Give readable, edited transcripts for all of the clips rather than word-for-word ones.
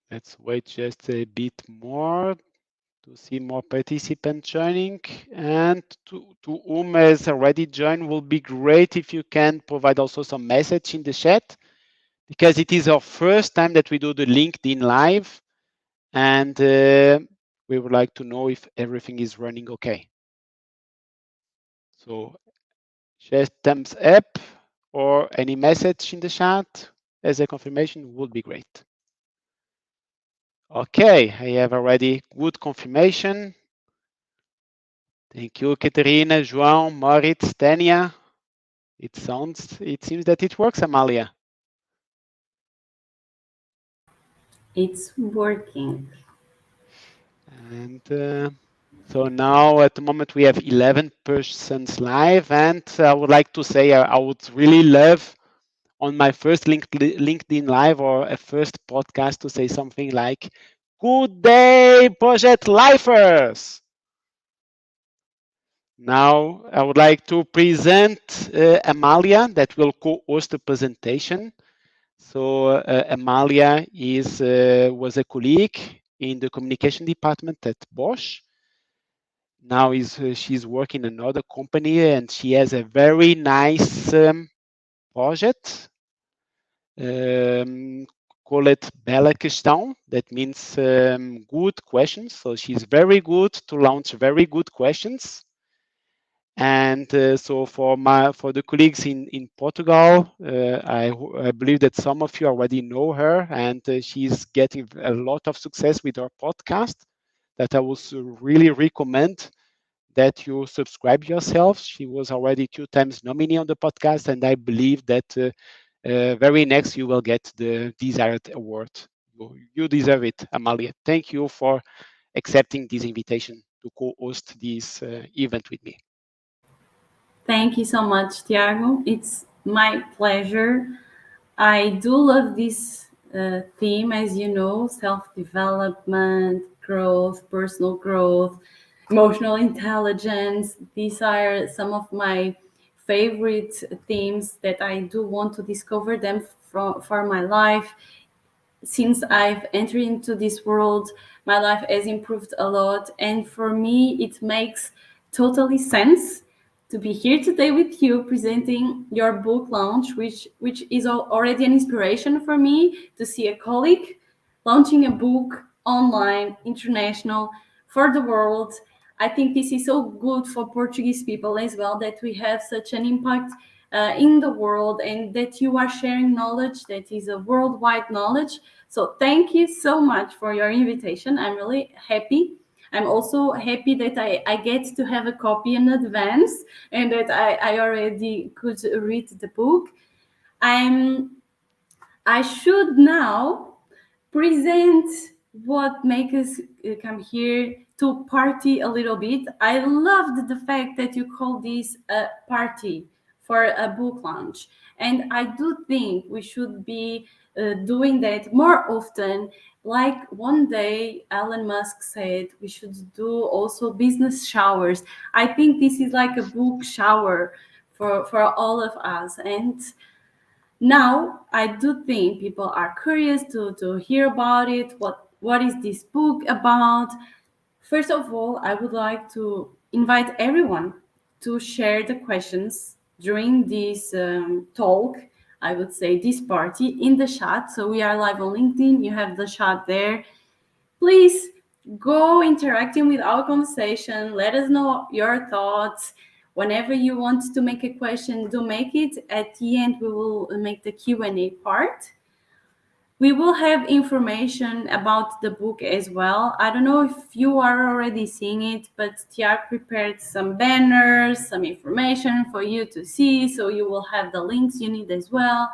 Let's wait just a bit more to see more participants joining. And to whom has already joined, will be great if you can provide also some message in the chat, because it is our first time that we do the LinkedIn Live, and we would like to know if everything is running okay. So just thumbs up or any message in the chat as a confirmation would be great. Okay, I have already good confirmation. Thank you, Caterina, João, Moritz, Tania. It seems that it works, Amalia. It's working. And so now at the moment we have 11 persons live, and I would like to say I would really love on my first LinkedIn live or a first podcast to say something like, "Good day, Project Lifers." Now I would like to present Amalia that will co-host the presentation. So Amalia was a colleague in the communication department at Bosch. Now she's working in another company, and she has a very nice project. Call it Bela Questão. That means good questions. So she's very good to launch very good questions. And so for the colleagues in Portugal, I believe that some of you already know her, and she's getting a lot of success with her podcast. That I would really recommend that you subscribe yourself. She was already 2 times nominee on the podcast, and I believe that very next you will get the desired award. You deserve it, Amalia. Thank you for accepting this invitation to co-host this event with me. Thank you so much, Tiago. It's my pleasure. I do love this theme, as you know, self development, growth, personal growth, emotional intelligence. These are some of my favorite themes that I do want to discover them for my life. Since I've entered into this world, my life has improved a lot. And for me, it makes totally sense to be here today with you presenting your book launch, which is already an inspiration for me to see a colleague launching a book online, international, for the world. I think this is so good for Portuguese people as well, that we have such an impact in the world, and that you are sharing knowledge that is a worldwide knowledge. So thank you so much for your invitation. I'm really happy. I'm also happy that I get to have a copy in advance, and that I already could read the book. I'm I should now present what makes us come here to party a little bit. I loved the fact that you call this a party for a book launch. And I do think we should be doing that more often. Like one day, Elon Musk said we should do also business showers. I think this is like a book shower for all of us. And now I do think people are curious to hear about it. What is this book about? First of all, I would like to invite everyone to share the questions during this talk. I would say this party in the chat. So we are live on LinkedIn. You have the chat there. Please go interacting with our conversation. Let us know your thoughts. Whenever you want to make a question, do make it. At the end, we will make the Q&A part. We will have information about the book as well. I don't know if you are already seeing it, but Tiago prepared some banners, some information for you to see. So you will have the links you need as well.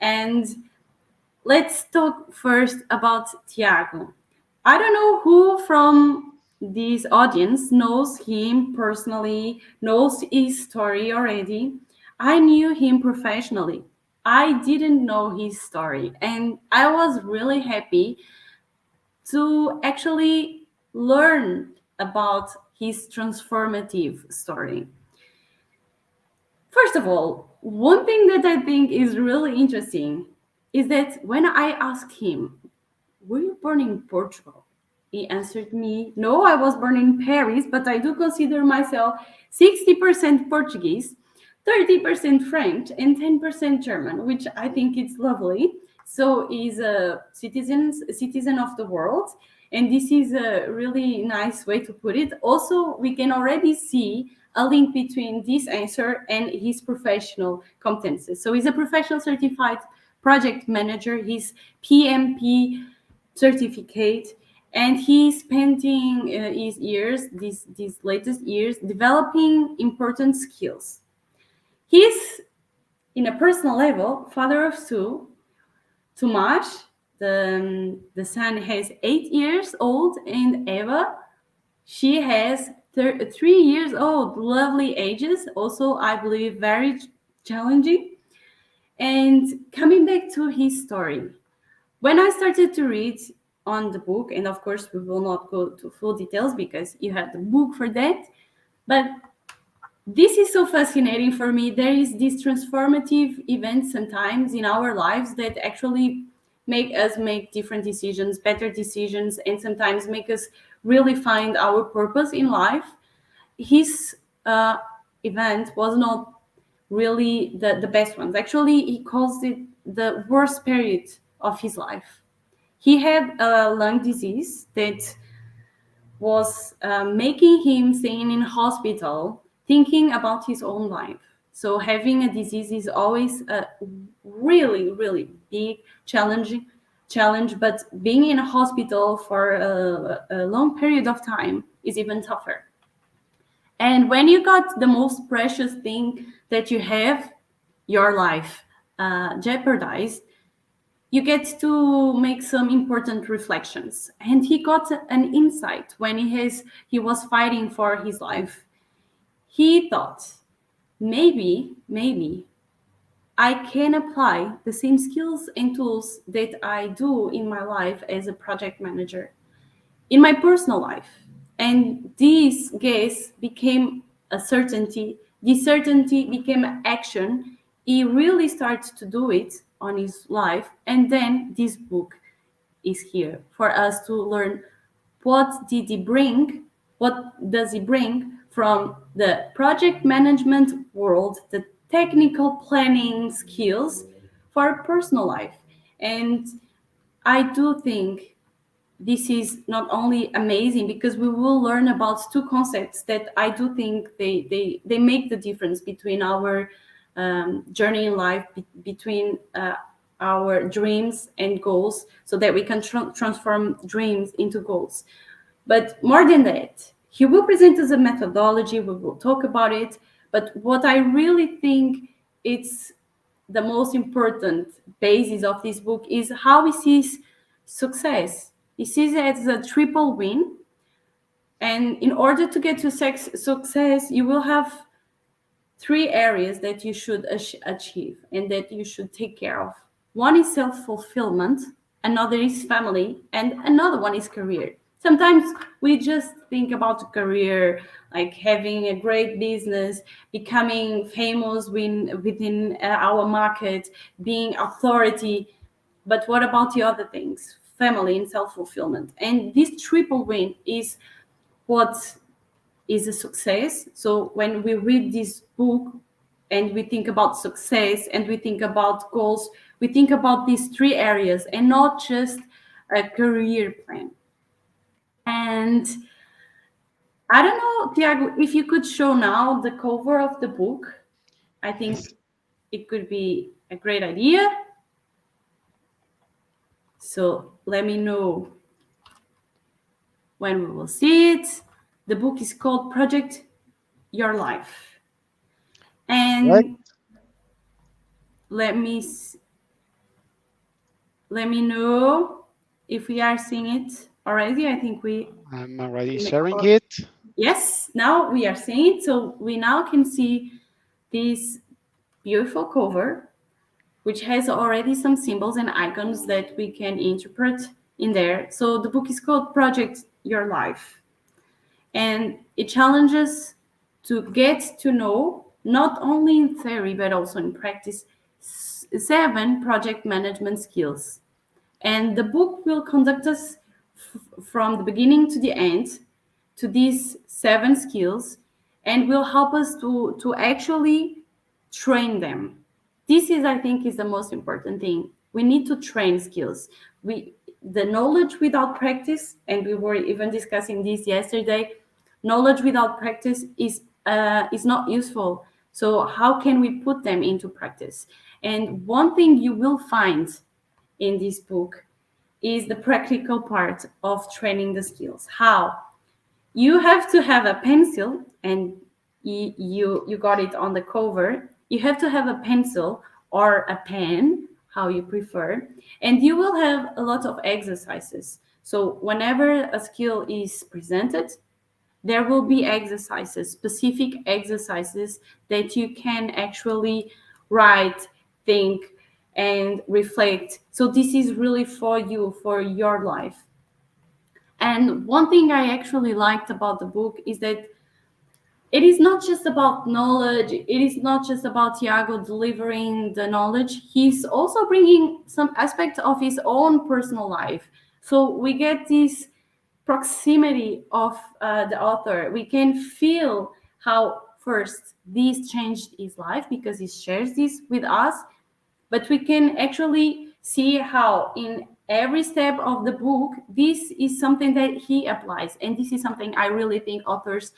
And let's talk first about Tiago. I don't know who from this audience knows him personally, knows his story already. I knew him professionally. I didn't know his story, and I was really happy to actually learn about his transformative story. First of all, one thing that I think is really interesting is that when I asked him, were you born in Portugal? He answered me, no, I was born in Paris, but I do consider myself 60% Portuguese, 30% French, and 10% German, which I think it's lovely. So he's a citizen of the world. And this is a really nice way to put it. Also, we can already see a link between this answer and his professional competences. So he's a professional certified project manager. He's PMP certificate, and he's spending his years, these latest years, developing important skills. He's, in a personal level, father of two. Tomas, the son, has 8 years old, and Eva, she has 3 years old. Lovely ages, also I believe very challenging. And coming back to his story, when I started to read on the book, and of course we will not go to full details because you have the book for that, but this is so fascinating for me. There is this transformative event sometimes in our lives that actually make us make different decisions, better decisions, and sometimes make us really find our purpose in life. His event was not really the best ones. Actually, he calls it the worst period of his life. He had a lung disease that was making him staying in hospital, thinking about his own life. So having a disease is always a really, really big challenge, but being in a hospital for a long period of time is even tougher. And when you got the most precious thing that you have, your life, jeopardized, you get to make some important reflections. And he got an insight when he was fighting for his life. He thought, maybe I can apply the same skills and tools that I do in my life as a project manager in my personal life. And this guess became a certainty. This certainty became action. He really started to do it on his life. And then this book is here for us to learn what did he bring, what does he bring from the project management world, the technical planning skills for personal life. And I do think this is not only amazing because we will learn about two concepts that I do think they make the difference between our journey in life, between our dreams and goals, so that we can transform dreams into goals. But more than that, he will present us a methodology, we will talk about it. But what I really think it's the most important basis of this book is how he sees success. He sees it as a triple win. And in order to get to success, you will have three areas that you should achieve and that you should take care of. One is self-fulfillment, another is family, and another one is career. Sometimes we just think about career, like having a great business, becoming famous within our market, being authority. But what about the other things? Family and self-fulfillment. And this triple win is what is a success. So when we read this book and we think about success and we think about goals, we think about these three areas and not just a career plan. And I don't know, Tiago, if you could show now the cover of the book, I Yes, think it could be a great idea. So let me know when we will see it. The book is called Project Your Life. correct. And let me let me know if we are seeing it already. I think we I'm already sharing it. yes, now we are seeing it. So we now can see this beautiful cover, which has already some symbols and icons that we can interpret in there. So the book is called Project Your Life. And it challenges to get to know, not only in theory, but also in practice, 7 project management skills. And the book will conduct us from the beginning to the end to these 7 skills, and will help us to actually train them. This is, I think, is the most important thing. We need to train skills. We The knowledge without practice, and we were even discussing this yesterday, knowledge without practice is not useful. So how can we put them into practice? And one thing you will find in this book is the practical part of training the skills. How? You have to have a pencil, and you got it on the cover. You have to have a pencil or a pen, how you prefer, and you will have a lot of exercises. So whenever a skill is presented, there will be exercises, specific exercises that you can actually write, think, and reflect. So this is really for you, for your life. And one thing I actually liked about the book is that it is not just about knowledge. It is not just about Tiago delivering the knowledge. He's also bringing some aspect of his own personal life. So we get this proximity of the author. We can feel how first this changed his life because he shares this with us, but we can actually see how in every step of the book this is something that he applies, and this is something I really think authors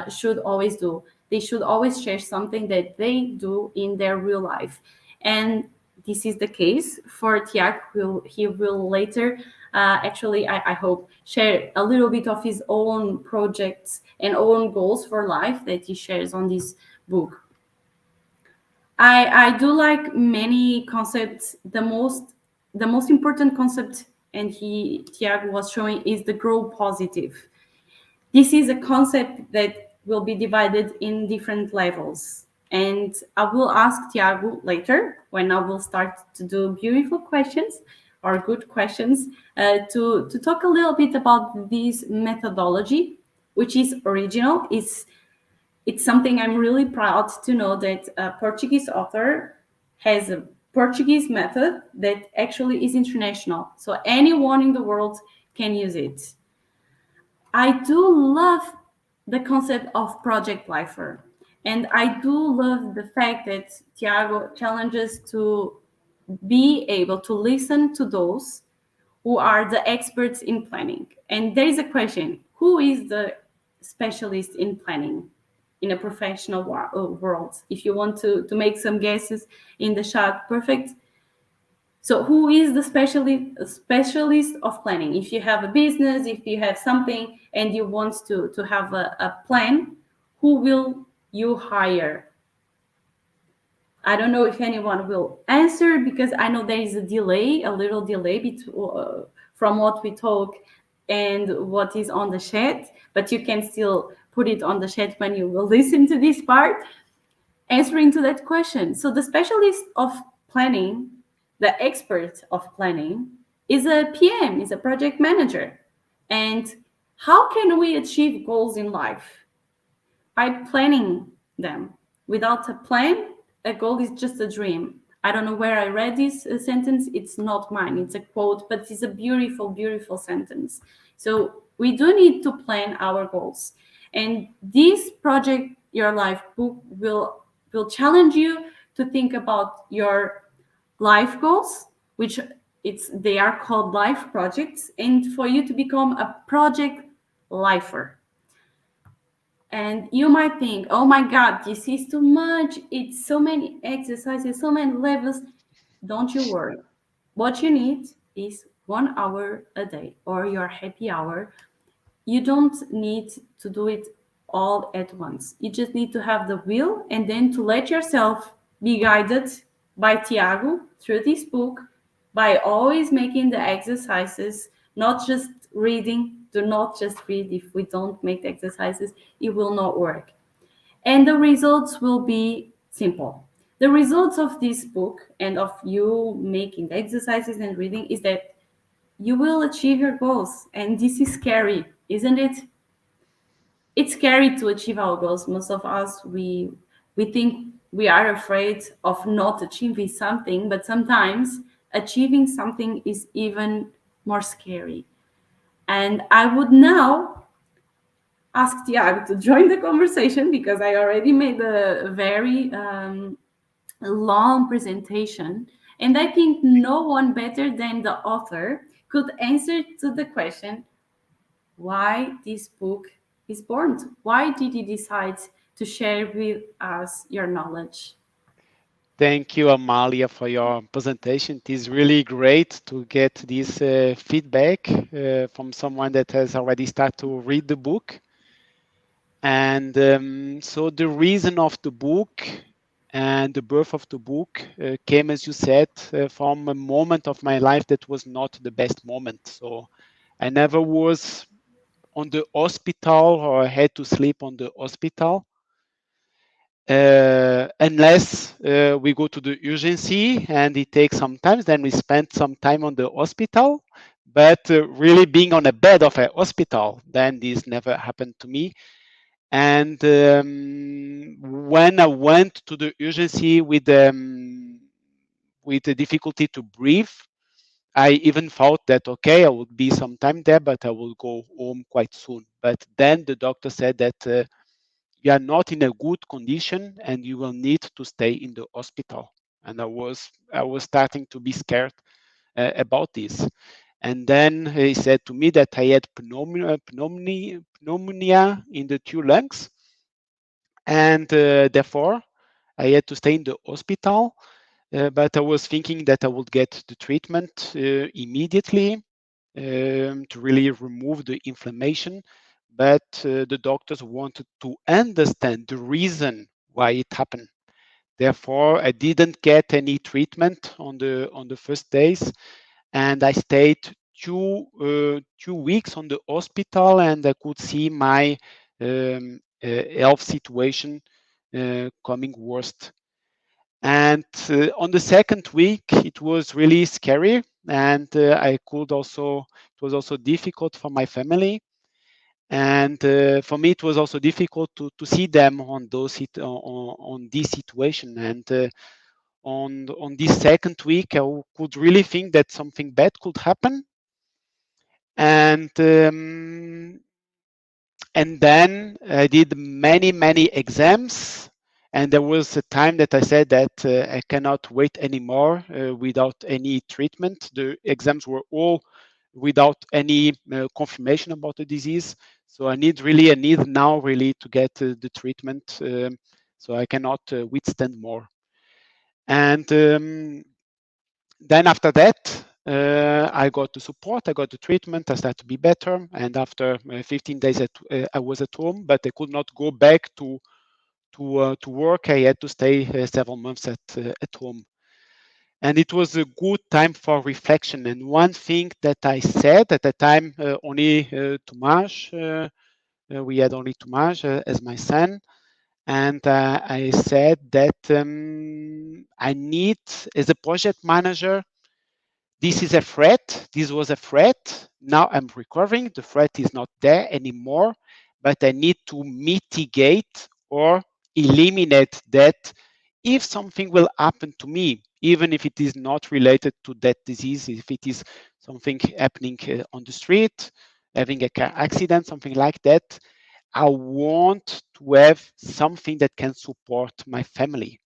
should always do. They should always share something that they do in their real life, and this is the case for Tiago. He will later actually, I hope, share a little bit of his own projects and own goals for life that he shares on this book. I do like many concepts. The most important concept, and Tiago was showing, is the grow positive. This is a concept that will be divided in different levels, and I will ask Tiago later when I will start to do beautiful questions or good questions to talk a little bit about this methodology, which is original. It's something I'm really proud to know that a Portuguese author has a Portuguese method that actually is international. So anyone in the world can use it. I do love the concept of project lifer. And I do love the fact that Tiago challenges to be able to listen to those who are the experts in planning. And there is a question: who is the specialist in planning in a professional world? If you want to make some guesses in the chat, perfect. So who is the specialist of planning? If you have a business, if you have something and you want to have a plan, who will you hire? I don't know if anyone will answer because I know there is a delay, a little delay from what we talk and what is on the chat, but you can still put it on the chat when you will listen to this part, answering to that question. So the specialist of planning, the expert of planning, is a PM, is a project manager. And how can we achieve goals in life? By planning them. Without a plan, a goal is just a dream. I don't know where I read this sentence. It's not mine. It's a quote, but it's a beautiful, beautiful sentence. So we do need to plan our goals. And this Project Your Life book will challenge you to think about your life goals, which they are called life projects, and for you to become a project lifer. And you might think, oh my God, this is too much. It's so many exercises, so many levels. Don't you worry. What you need is 1 hour a day or your happy hour. You don't need to do it all at once. You just need to have the will and then to let yourself be guided by Tiago through this book, by always making the exercises, not just reading. Do not just read. If we don't make the exercises, it will not work. And the results will be simple. The results of this book and of you making the exercises and reading is that you will achieve your goals. And this is scary, isn't it? It's scary to achieve our goals. Most of us, we think we are afraid of not achieving something, but sometimes achieving something is even more scary. And I would now ask Tiago to join the conversation because I already made a very long presentation. And I think no one better than the author could answer to the question why this book is born. Why did you decide to share with us your knowledge? Thank you, Amalia, for your presentation. It is really great to get this feedback from someone that has already started to read the book. And so the reason of the book and the birth of the book came, as you said, from a moment of my life that was not the best moment. So I never was on the hospital or had to sleep on the hospital unless we go to the urgency and it takes some time, then we spend some time on the hospital. But really being on a bed of a hospital, then this never happened to me. And when I went to the urgency with the difficulty to breathe, I even thought that okay, I would be some time there, but I will go home quite soon. But then the doctor said that you are not in a good condition and you will need to stay in the hospital. And I was starting to be scared about this. And then he said to me that I had pneumonia in the two lungs, and therefore I had to stay in the hospital. But I was thinking that I would get the treatment immediately to really remove the inflammation. But the doctors wanted to understand the reason why it happened. Therefore, I didn't get any treatment on the first days, and I stayed 2 weeks on the hospital, and I could see my health situation coming worse. And on the second week, it was really scary, and it was also difficult for my family, and for me, it was also difficult to see them on this situation. And on this second week, I could really think that something bad could happen, and then I did many exams, and there was a time that I said that I cannot wait anymore without any treatment. The exams were all without any confirmation about the disease, so I need now really to get the treatment, so I cannot withstand more. And then after that, I got the support, I got the treatment, I started to be better. And after 15 days, I was at home, but I could not go back to work. I had to stay several months at home. And it was a good time for reflection. And one thing that I said at the time, only Tomas, we had only Tomas as my son. And I said that I need, as a project manager, this is a threat. This was a threat. Now I'm recovering. The threat is not there anymore, but I need to mitigate or eliminate that if something will happen to me, even if it is not related to that disease, if it is something happening on the street, having a car accident, something like that, I want to have something that can support my family.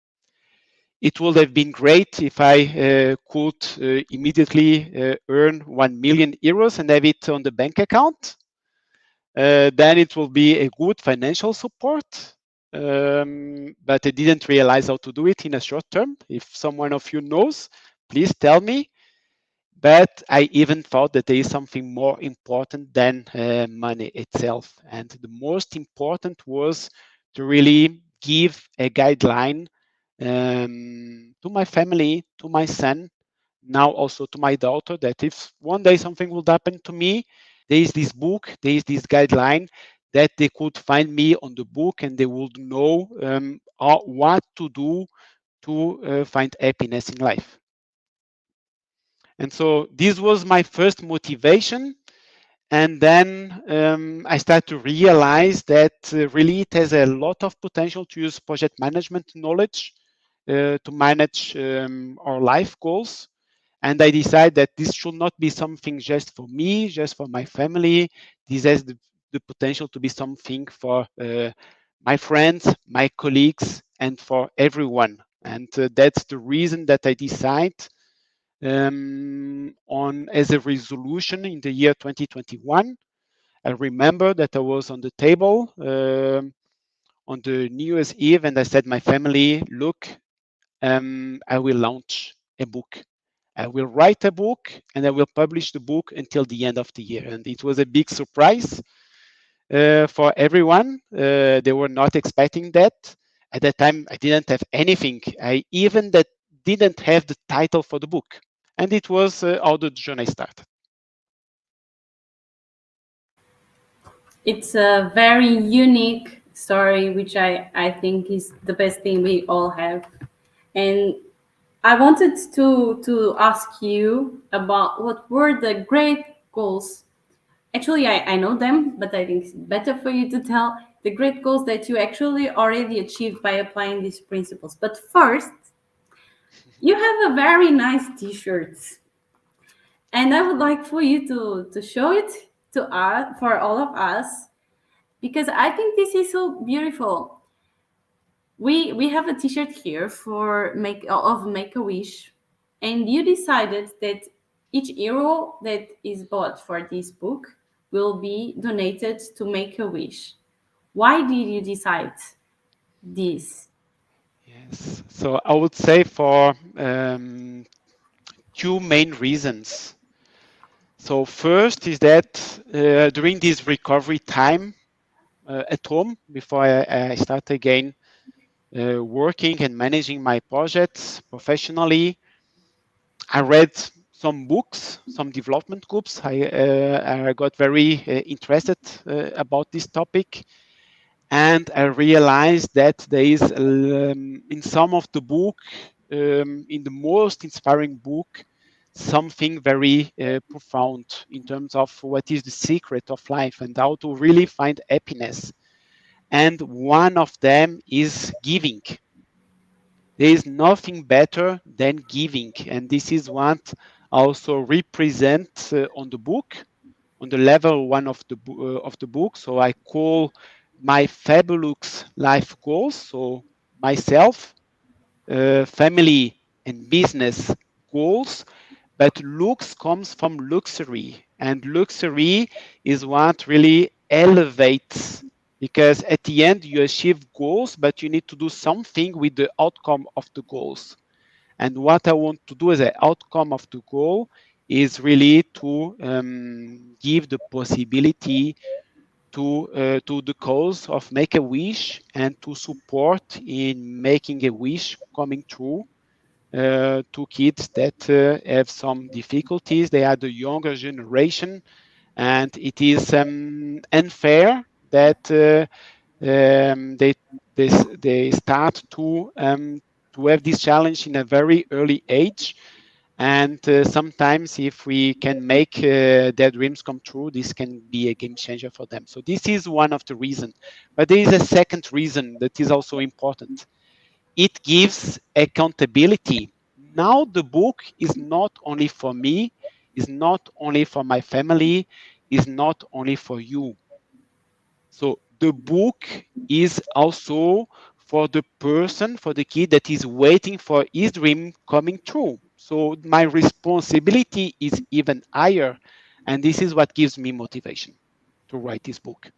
It would have been great if I could immediately earn 1 million euros and have it on the bank account. Then it will be a good financial support. But I didn't realize how to do it in a short term. If someone of you knows, please tell me. But I even thought that there is something more important than money itself. And the most important was to really give a guideline to my family, to my son, now also to my daughter, that if one day something would happen to me, there is this book, there is this guideline that they could find me on the book, and they would know what to do to find happiness in life. And so this was my first motivation. And then I started to realize that really it has a lot of potential to use project management knowledge to manage our life goals. And I decided that this should not be something just for me, just for my family. This has the potential to be something for my friends, my colleagues, and for everyone. And that's the reason that I decide on as a resolution in the year 2021. I remember that I was on the table on the New Year's Eve, and I said, "My family, look, I will launch a book. I will write a book, and I will publish the book until the end of the year." And it was a big surprise for everyone. They were not expecting that. At that time, I didn't have anything. I even that didn't have the title for the book, and it was how the journey started. It's a very unique story, which I think is the best thing we all have. And I wanted to ask you about what were the great goals. Actually, I know them, but I think it's better for you to tell the great goals that you actually already achieved by applying these principles. But first, you have a very nice t-shirt, and I would like for you to show it to us, for all of us, because I think this is so beautiful. We have a t-shirt here for Make a Wish, and you decided that each euro that is bought for this book will be donated to Make a Wish. Why did you decide this? Yes. So I would say for two main reasons. So first is that during this recovery time at home, before I start again working and managing my projects professionally, I read some books, some development books. I got very interested about this topic, and I realized that there is in some of the book, in the most inspiring book, something very profound in terms of what is the secret of life and how to really find happiness. And one of them is giving. There is nothing better than giving, and this is what also represent on the book, on the level one of the book. So I call my fabulous life goals. So myself, family, and business goals. But looks comes from luxury, and luxury is what really elevates, because at the end you achieve goals, but you need to do something with the outcome of the goals. And what I want to do as an outcome of the goal is really to give the possibility to the cause of Make a Wish and to support in making a wish coming true to kids that have some difficulties. They are the younger generation, and it is unfair that they start to have this challenge in a very early age. And sometimes, if we can make their dreams come true, this can be a game changer for them. So this is one of the reasons. But there is a second reason that is also important. It gives accountability. Now the book is not only for me, is not only for my family, is not only for you. So the book is also for the person, for the kid that is waiting for his dream coming true. So my responsibility is even higher. And this is what gives me motivation to write this book.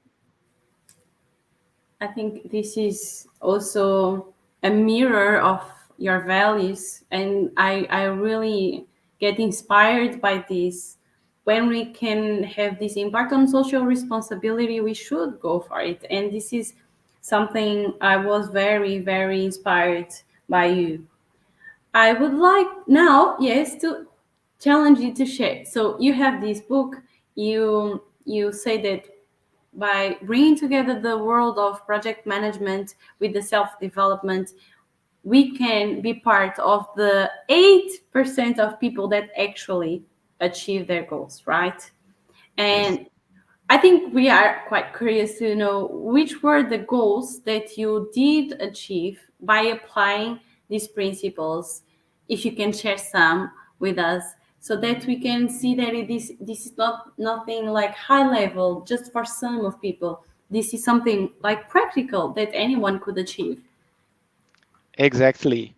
I think this is also a mirror of your values, and I really get inspired by this. When we can have this impact on social responsibility, we should go for it. And this is something I was very, very inspired by you. I would like now, yes, to challenge you to share. So you have this book. You say that by bringing together the world of project management with the self development, we can be part of the 8% of people that actually achieve their goals, right? Yes. And I think we are quite curious to know which were the goals that you did achieve by applying these principles. If you can share some with us, so that we can see that this is not nothing like high level just for some of people. This is something like practical that anyone could achieve. Exactly.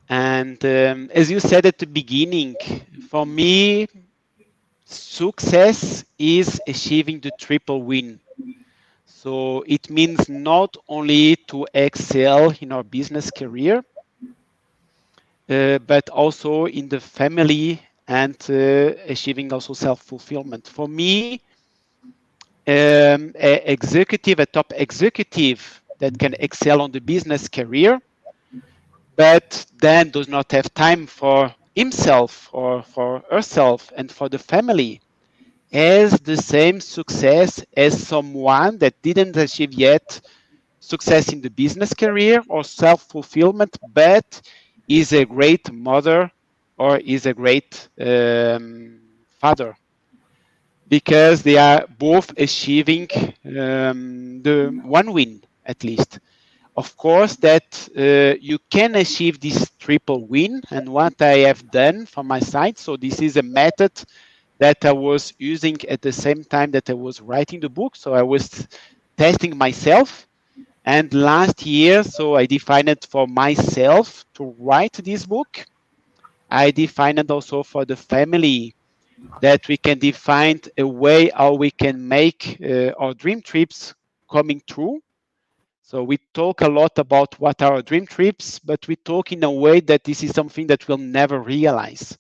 And as you said at the beginning, for me, success is achieving the triple win. So it means not only to excel in our business career, but also in the family and achieving also self-fulfillment. For me, a top executive that can excel on the business career, but then does not have time for himself or for herself and for the family, has the same success as someone that didn't achieve yet success in the business career or self fulfillment, but is a great mother or is a great father, because they are both achieving the one win at least. Of course, that you can achieve this triple win, and what I have done from my side. So this is a method that I was using at the same time that I was writing the book. So I was testing myself. And last year, so I defined it for myself to write this book. I defined it also for the family, that we can define a way how we can make our dream trips coming true. So we talk a lot about what are our dream trips, but we talk in a way that this is something that we'll never realize.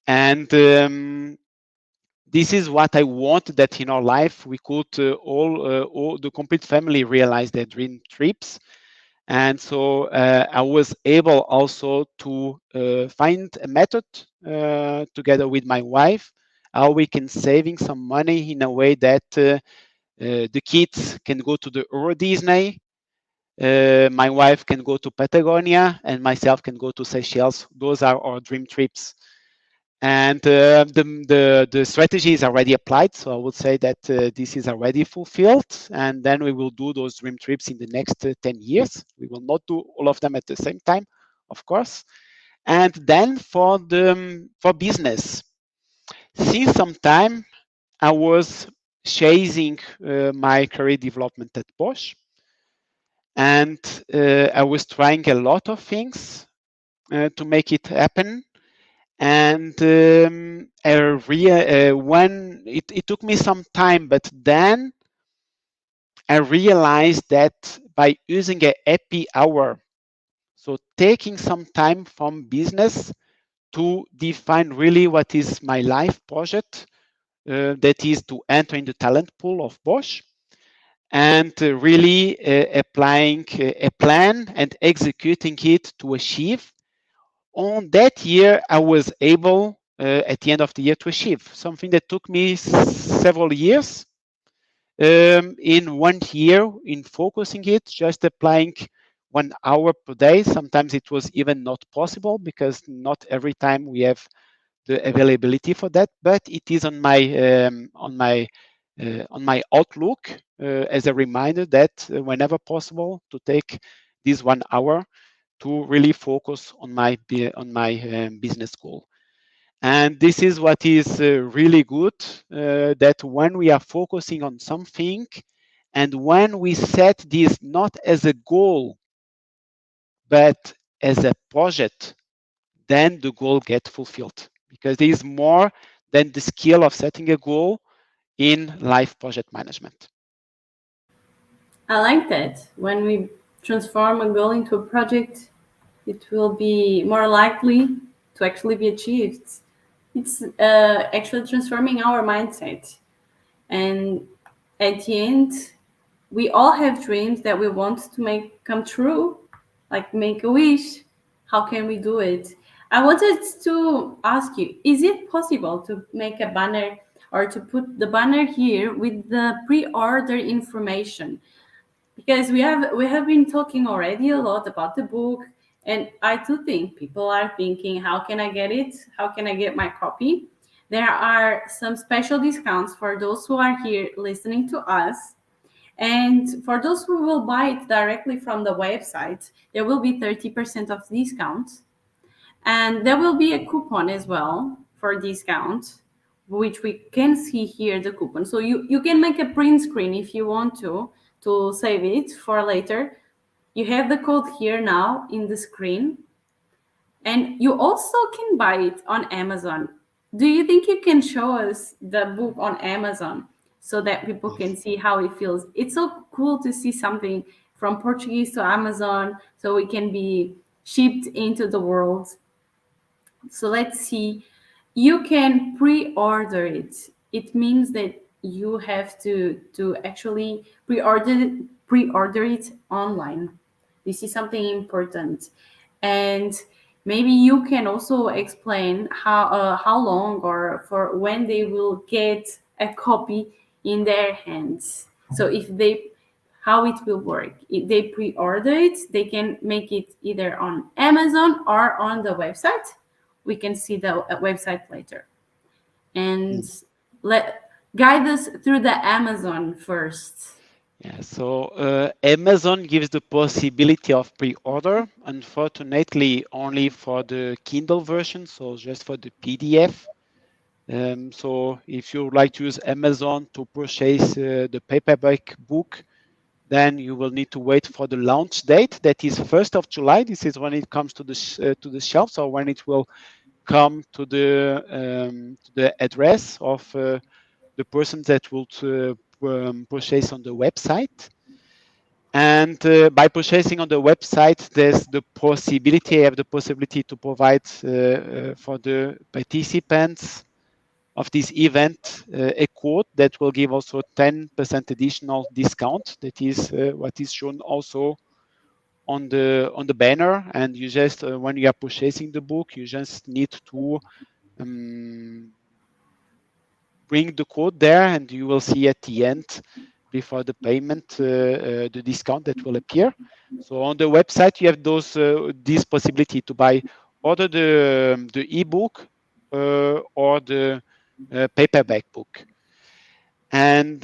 And this is what I want, that in our life we could all the complete family realize their dream trips. And so I was able also to find a method together with my wife, how we can saving some money in a way that the kids can go to the Euro Disney, my wife can go to Patagonia, and myself can go to Seychelles. Those are our dream trips. And the strategy is already applied. So I would say that this is already fulfilled. And then we will do those dream trips in the next 10 years. We will not do all of them at the same time, of course. And then for business, since some time I was chasing my career development at Bosch, and I was trying a lot of things to make it happen. And when it took me some time, but then I realized that by using a happy hour, so taking some time from business to define really what is my life project, that is to enter in the talent pool of Bosch, and really applying a plan and executing it to achieve. On that year, I was able at the end of the year to achieve something that took me several years. In 1 year, in focusing it, just applying 1 hour per day. Sometimes it was even not possible because not every time we have the availability for that. But it is on my outlook as a reminder that whenever possible to take this 1 hour to really focus on my business goal. And this is what is really good, that when we are focusing on something, and when we set this not as a goal but as a project, then the goal gets fulfilled, because there is more than the skill of setting a goal in life project management. I like that. When we transform a goal into a project, it will be more likely to actually be achieved. It's actually transforming our mindset. And at the end, we all have dreams that we want to make come true, like make a wish. How can we do it? I wanted to ask you, is it possible to make a banner or to put the banner here with the pre-order information? Because we have been talking already a lot about the book, and I do think people are thinking, how can I get it? How can I get my copy? There are some special discounts for those who are here listening to us, and for those who will buy it directly from the website, there will be 30% of discount. And there will be a coupon as well for discount, which we can see here the coupon. So you can make a print screen if you want to save it for later. You have the code here now in the screen, and you also can buy it on Amazon. Do you think you can show us the book on Amazon so that people can Yes. see how it feels? It's so cool to see something from Portuguese to Amazon so it can be shipped into the world. So let's see. You can pre-order it. It means that you have to actually pre-order it online. This is something important, and maybe you can also explain how long or for when they will get a copy in their hands. So if they how it will work. If they pre-order it, they can make it either on Amazon or on the website. We can see the website later. And Mm. let guide us through the Amazon first. Yeah, so Amazon gives the possibility of pre-order, unfortunately only for the Kindle version, so just for the PDF. So if you would like to use Amazon to purchase the paperback book, then you will need to wait for the launch date. That is 1st of July. This is when it comes to the shelves, or when it will come to the address of the person that will purchase on the website. And by purchasing on the website, there's the possibility, I have the possibility to provide for the participants of this event a code that will give also 10% additional discount. That is what is shown also on the banner. And you just when you are purchasing the book, you just need to um, bring the code there, and you will see at the end before the payment the discount that will appear. So on the website you have this possibility to buy either the ebook or the paperback book. And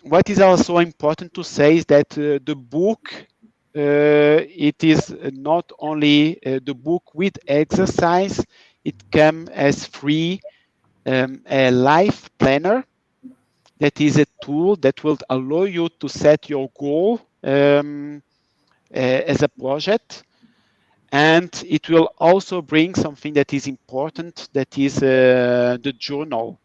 what is also important to say is that the book it is not only the book with exercise, it comes as free a life planner. That is a tool that will allow you to set your goal as a project. And it will also bring something that is important, that is the journal.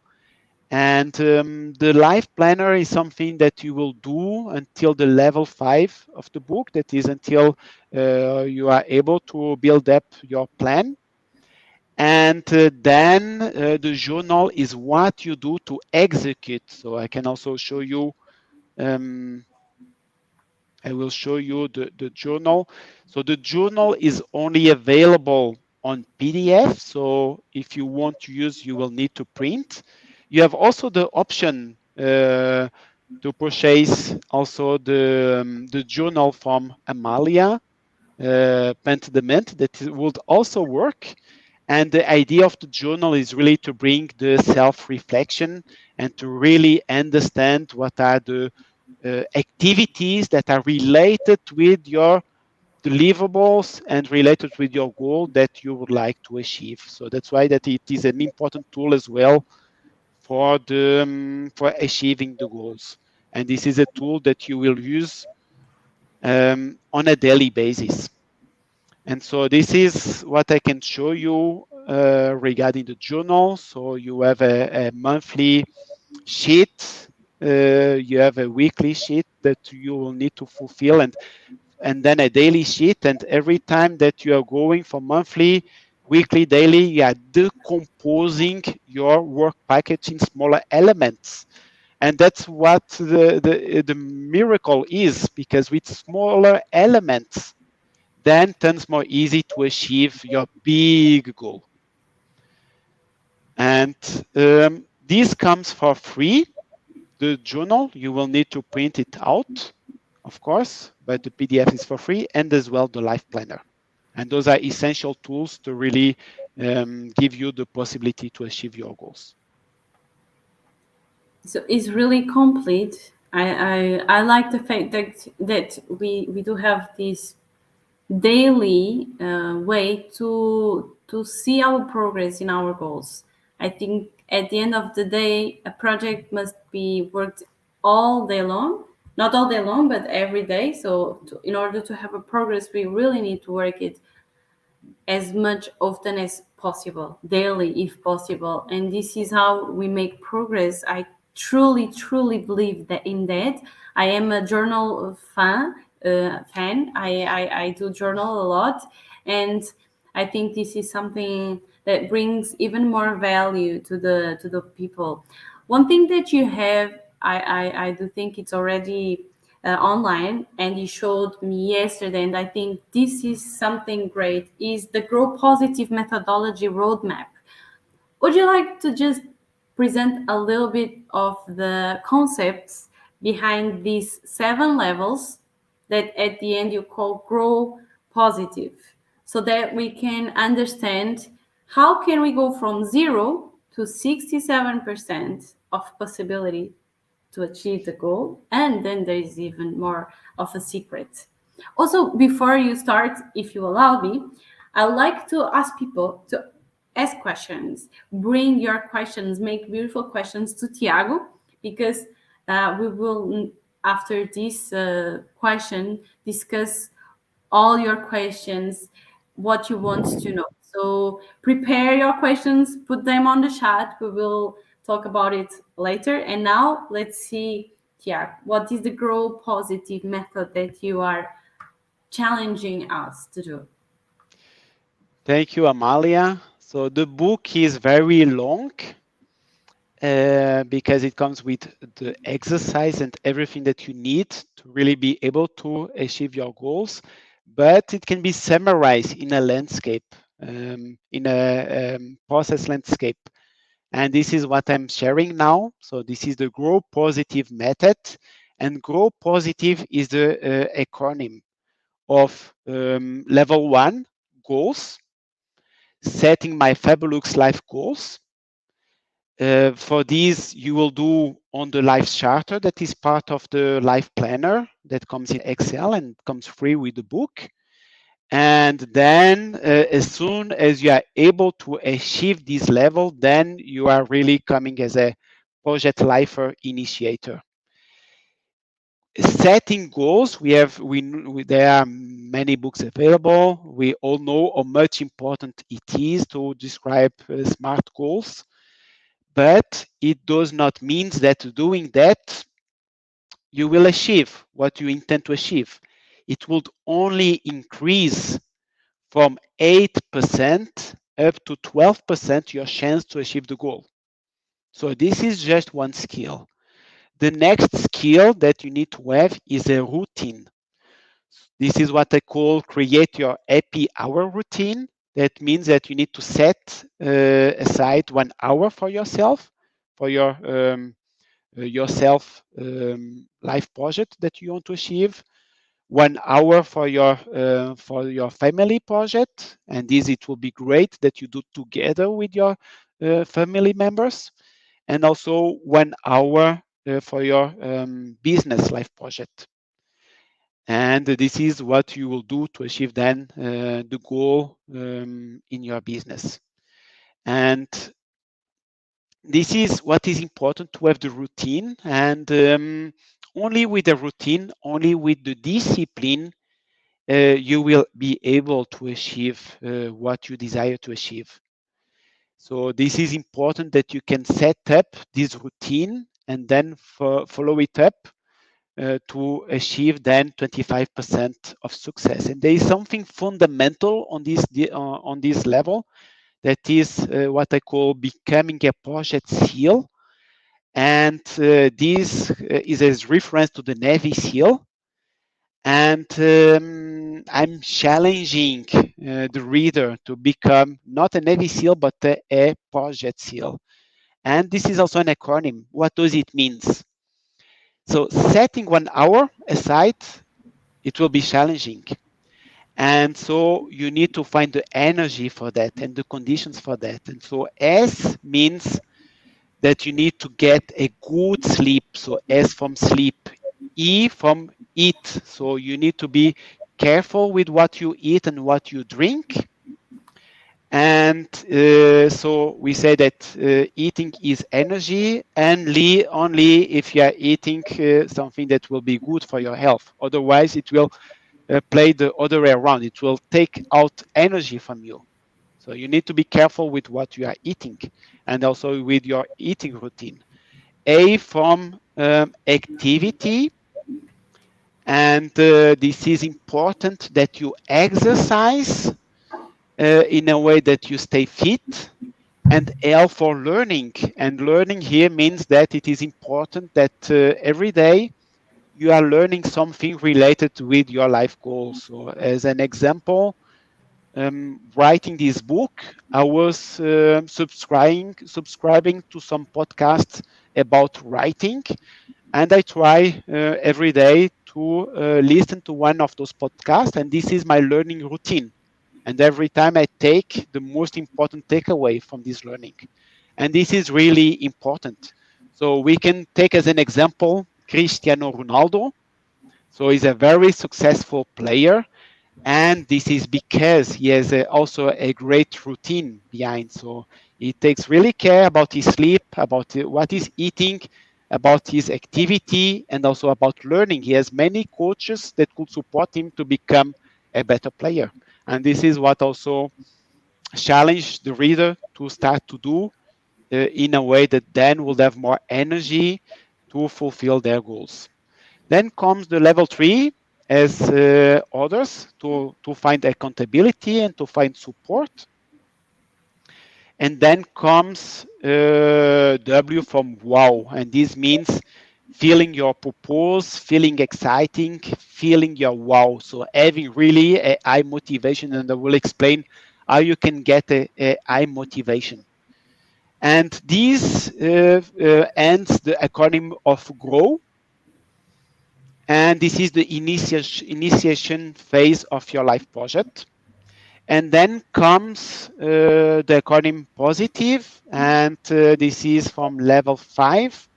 And the life planner is something that you will do until the level 5 of the book. That is until you are able to build up your plan. And then the journal is what you do to execute. So I can also show you, um, I will show you the journal. So the journal is only available on PDF. So if you want to use, you will need to print. You have also the option to purchase also the journal from Amalia pen to the mint that would also work. And the idea of the journal is really to bring the self reflection and to really understand what are the activities that are related with your deliverables and related with your goal that you would like to achieve. So that's why that it is an important tool as well for achieving the goals. And this is a tool that you will use on a daily basis. And so this is what I can show you regarding the journal. So you have a monthly sheet, you have a weekly sheet that you will need to fulfill, and then a daily sheet. And every time that you are going from monthly, weekly, daily, you are decomposing your work package in smaller elements. And that's what the miracle is, because with smaller elements, then turns more easy to achieve your big goal. And this comes for free. The journal, you will need to print it out, of course, but the PDF is for free, and as well the life planner. And those are essential tools to really give you the possibility to achieve your goals. So it's really complete. I like the fact that we do have this daily way to see our progress in our goals. I think at the end of the day, a project must be worked all day long, not all day long, but every day. So, in order to have a progress, we really need to work it as much often as possible, daily if possible. And this is how we make progress. I truly believe that in that. I am a journal fan. I do journal a lot, and I think this is something that brings even more value to the people. One thing that you have, I do think it's already online, and you showed me yesterday, and I think this is something great, is the Grow Positive methodology roadmap. Would you like to just present a little bit of the concepts behind these 7 levels that at the end you call Grow Positive, so that we can understand how can we go from 0 to 67% of possibility to achieve the goal. And then there is even more of a secret. Also, before you start, if you allow me, I like to ask people to ask questions. Bring your questions, make beautiful questions to Tiago, because we will, after this question, discuss all your questions, what you want to know. So prepare your questions, put them on the chat. We will talk about it later. And now let's see, Tiago, what is the Grow Positive method that you are challenging us to do? Thank you, Amalia. So the book is very long because it comes with the exercise and everything that you need to really be able to achieve your goals. But it can be summarized in a landscape, in a process landscape. And this is what I'm sharing now. So this is the Grow Positive method. And Grow Positive is the acronym of level 1, goals, setting my Fabulous life goals. For these, you will do on the life charter that is part of the life planner that comes in Excel and comes free with the book. And then as soon as you are able to achieve this level, then you are really coming as a project lifer initiator. Setting goals, there are many books available. We all know how much important it is to describe smart goals, but it does not mean that doing that you will achieve what you intend to achieve. It would only increase from 8% up to 12% your chance to achieve the goal. So this is just one skill. The next skill that you need to have is a routine. This is what I call create your happy hour routine. That means that you need to set aside 1 hour for yourself, for yourself life project that you want to achieve. 1 hour for your family project, and this it will be great that you do together with your family members, and also 1 hour for your business life project. And this is what you will do to achieve then the goal in your business. And this is what is important, to have the routine, and only with the routine, only with the discipline, you will be able to achieve what you desire to achieve. So this is important that you can set up this routine and then follow it up to achieve then 25% of success. And there is something fundamental on this level, that is what I call becoming a project SEAL. And this is a reference to the Navy SEAL. And I'm challenging the reader to become not a Navy SEAL, but a project SEAL. And this is also an acronym. What does it mean? So setting 1 hour aside, it will be challenging. And so you need to find the energy for that and the conditions for that. And so S means that you need to get a good sleep. So S from sleep, E from eat. So you need to be careful with what you eat and what you drink. And so we say that eating is energy, and only if you are eating something that will be good for your health. Otherwise, it will play the other way around. It will take out energy from you. So you need to be careful with what you are eating and also with your eating routine. A from activity, and this is important that you exercise in a way that you stay fit. And L for learning. And learning here means that it is important that every day you are learning something related with your life goals. So, as an example, writing this book, I was subscribing to some podcasts about writing, and I try every day to listen to one of those podcasts, and this is my learning routine. And every time I take the most important takeaway from this learning, and this is really important. So we can take as an example Cristiano Ronaldo. So he's a very successful player, and this is because he has also a great routine behind. So he takes really care about his sleep, about what he's eating, about his activity, and also about learning. He has many coaches that could support him to become a better player. And this is what also challenge the reader to start to do in a way that then will have more energy to fulfill their goals. Then comes the level 3 as others to find accountability and to find support. And then comes W from wow. And this means feeling your purpose, feeling exciting, feeling your wow. So having really a high motivation. And I will explain how you can get a high motivation. And this ends the acronym of GROW. And this is the initiation phase of your life project. And then comes the acronym positive, and this is from level 5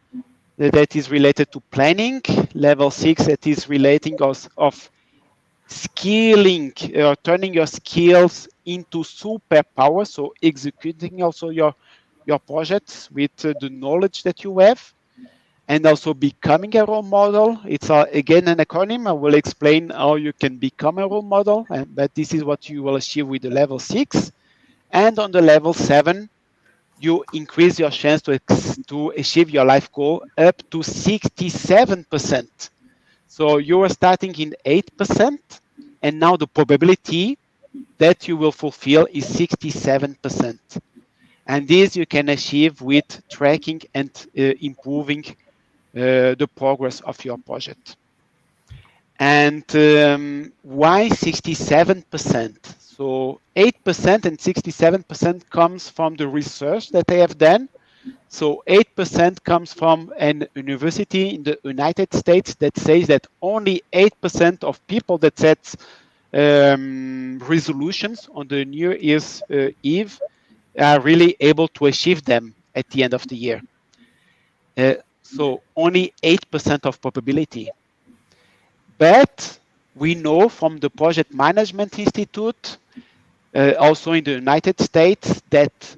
that is related to planning, level 6 that is relating of skilling or turning your skills into superpower, so executing also your projects with the knowledge that you have, and also becoming a role model. It's again an acronym. I will explain how you can become a role model, but this is what you will achieve with the level 6. And on the level 7, you increase your chance to achieve your life goal up to 67%. So you are starting in 8%, and now the probability that you will fulfill is 67%. And this you can achieve with tracking and improving the progress of your project. And why 67%? So 8% and 67% comes from the research that they have done. So 8% comes from an university in the United States that says that only 8% of people that set resolutions on the New Year's Eve are really able to achieve them at the end of the year. So only 8% of probability. But we know from the Project Management Institute, also in the United States, that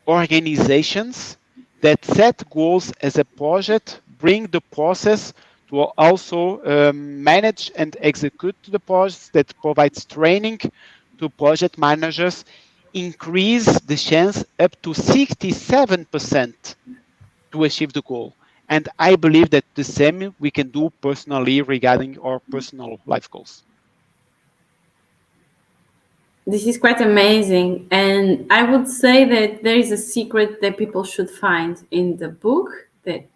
organizations that set goals as a project bring the process to also manage and execute the projects, that provides training to project managers, increase the chance up to 67% to achieve the goal. And I believe that the same we can do personally regarding our personal life goals. This is quite amazing. And I would say that there is a secret that people should find in the book that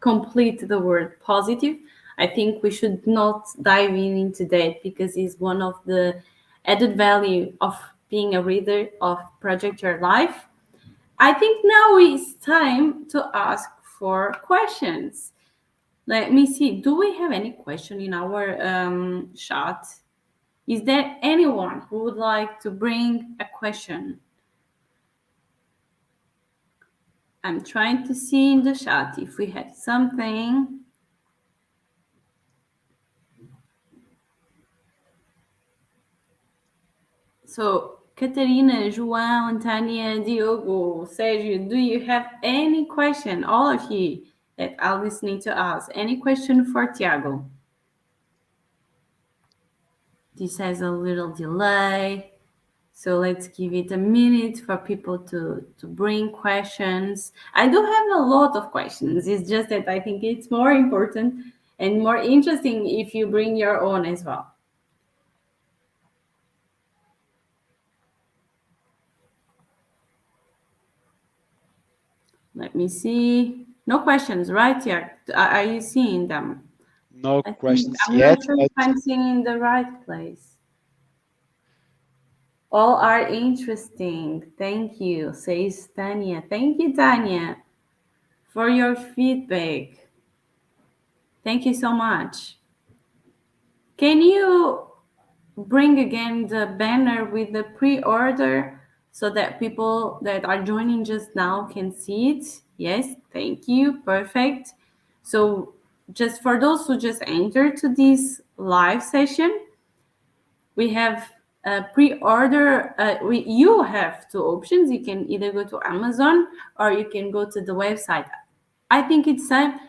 complete the word positive. I think we should not dive into that because it's one of the added value of being a reader of Project Your Life. I think now it's time to ask for questions. Let me see. Do we have any question in our chat? Is there anyone who would like to bring a question? I'm trying to see in the chat if we have something. So, Catarina, João, Tania, Diogo, Sergio, do you have any question, all of you that are listening to us? Any question for Tiago? This has a little delay, so let's give it a minute for people to bring questions. I do have a lot of questions. It's just that I think it's more important and more interesting if you bring your own as well. Let me see. No questions, right? Yeah. Are you seeing them? No I think questions I'm not yet, sure if but I'm seeing in the right place. All are interesting. Thank you, says Tanya. Thank you, Tanya, for your feedback. Thank you so much. Can you bring again the banner with the pre-order so that people that are joining just now can see it? Yes, thank you. Perfect. So just for those who just entered to this live session, we have a pre-order. You have two options. You can either go to Amazon or you can go to the website. I think it's time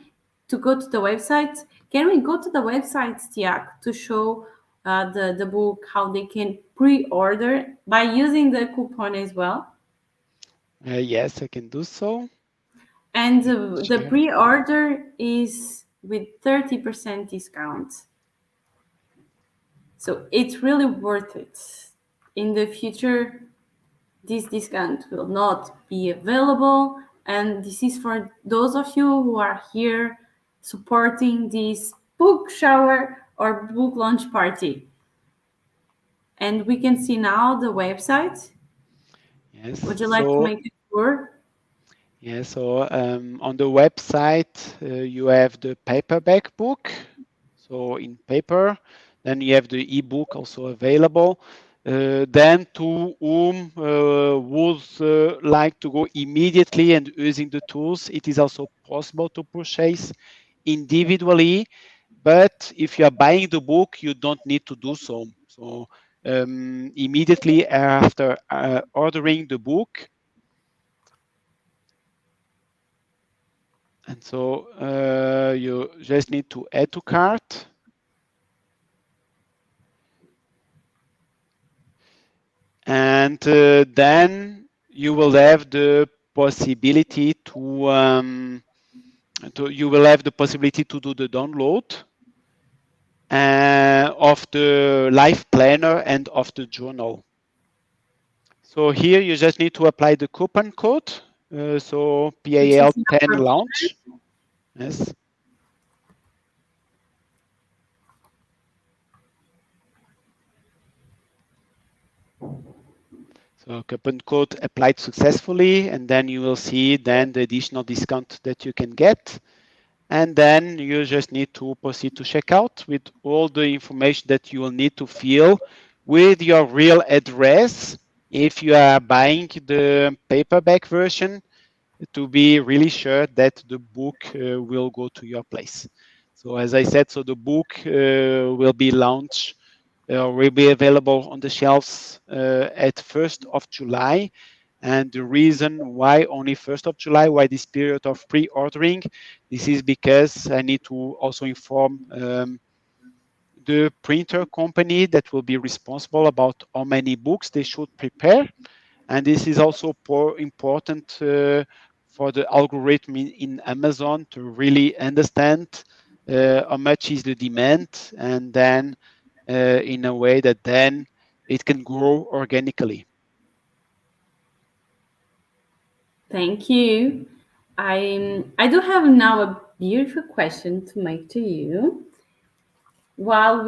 to go to the website. Can we go to the website, Tiago, to show the book how they can pre-order by using the coupon as well? yes, I can do so. And Let me the share. pre-order is with 30% discount. So it's really worth it. In the future, this discount will not be available. And this is for those of you who are here supporting this book shower or book launch party. And we can see now the website. Yes. Would you like to make a tour? On the website, you have the paperback book, so in paper. Then you have the ebook also available. Then to whom would like to go immediately and using the tools, it is also possible to purchase individually. But if you are buying the book, you don't need to do so. So immediately after ordering the book, and so you just need to add to cart. And then you will have the possibility you will have the possibility to do the download of the life planner and of the journal. So here you just need to apply the coupon code. So Which is PAL 10 number launch. Yes. So coupon code applied successfully, and then you will see then the additional discount that you can get. And then you just need to proceed to checkout with all the information that you will need to fill with your real address if you are buying the paperback version, to be really sure that the book will go to your place. So as I said, so the book will be launched will be available on the shelves at 1st of July. And the reason why only 1st of July, why this period of pre-ordering, this is because I need to also inform the printer company that will be responsible about how many books they should prepare. And this is also important for the algorithm in Amazon to really understand how much is the demand, and then in a way that then it can grow organically. Thank you. I do have now a beautiful question to make to you. While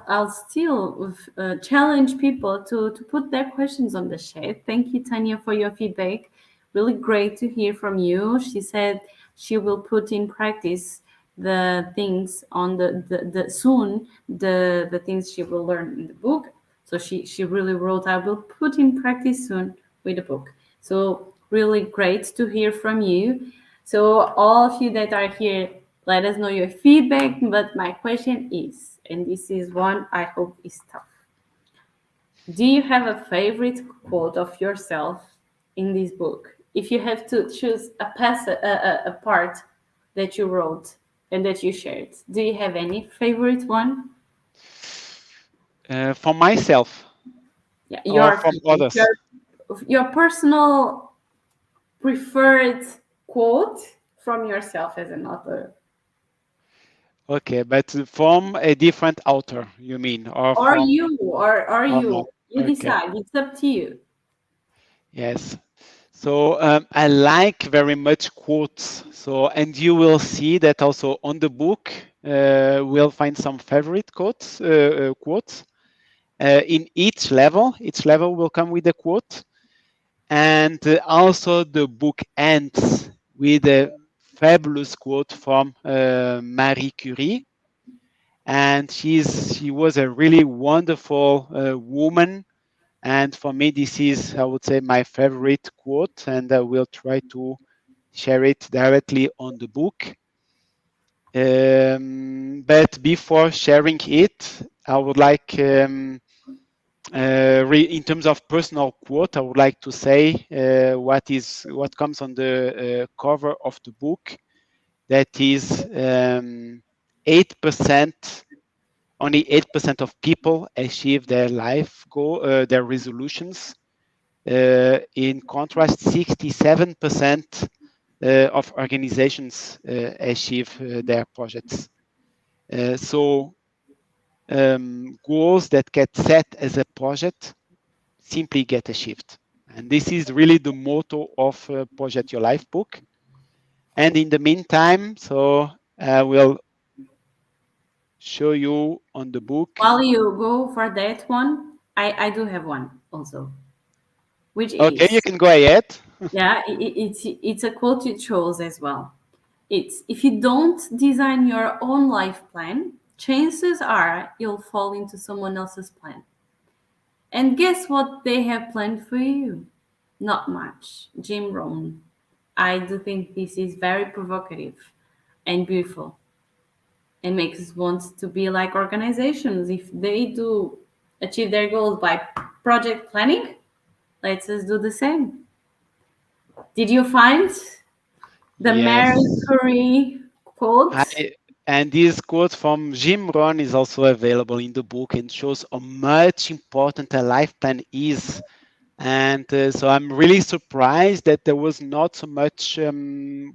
I'll still challenge people to put their questions on the chat. Thank you, Tanya, for your feedback. Really great to hear from you. She said she will put in practice the things on the soon the things she will learn in the book. So she really wrote, I will put in practice soon with the book. So really great to hear from you. So all of you that are here, let us know your feedback. But my question is, and this is one I hope is tough. Do you have a favorite quote of yourself in this book? If you have to choose a part that you wrote and that you shared, do you have any favorite one? For myself Yeah, or your from favorite, others? your personal preferred quote from yourself as an author, Okay, but from a different author, you mean, or or from you, or or not? you. You Okay, decide. It's up to you. yes. So I like very much quotes. So and you will see that also on the book, we'll find some favorite quotes. In each level. Each level will come with a quote, and also the book ends with a fabulous quote from Marie Curie, and she was a really wonderful woman. And for me, this is, I would say, my favorite quote, and I will try to share it directly on the book. But before sharing it, I would like in terms of personal quote, I would like to say what comes on the cover of the book. That is 8%. Only 8% of people achieve their life goal, their resolutions. In contrast, 67% of organizations achieve their projects. So goals that get set as a project simply get achieved. And this is really the motto of Project Your Life book. And in the meantime, so I will show you on the book. While you go for that one, I do have one also, which Okay, you is, can go ahead. yeah, it's a quote you chose as well. It's, if you don't design your own life plan, chances are you'll fall into someone else's plan. And guess what they have planned for you? Not much. Jim Rohn. I do think this is very provocative and beautiful and makes us want to be like organizations. If they do achieve their goals by project planning, let's us do the same. Did you find the Yes. Mary Curie quote? I, and this quote from Jim Rohn is also available in the book and shows how much important a life plan is. And so I'm really surprised that there was not so much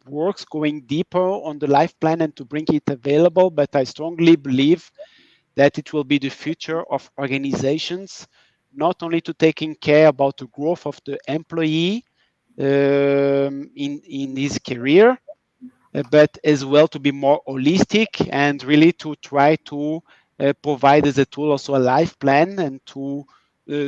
works going deeper on the life plan and to bring it available. But I strongly believe that it will be the future of organizations, not only to taking care about the growth of the employee in his career, but as well to be more holistic and really to try to provide as a tool also a life plan and to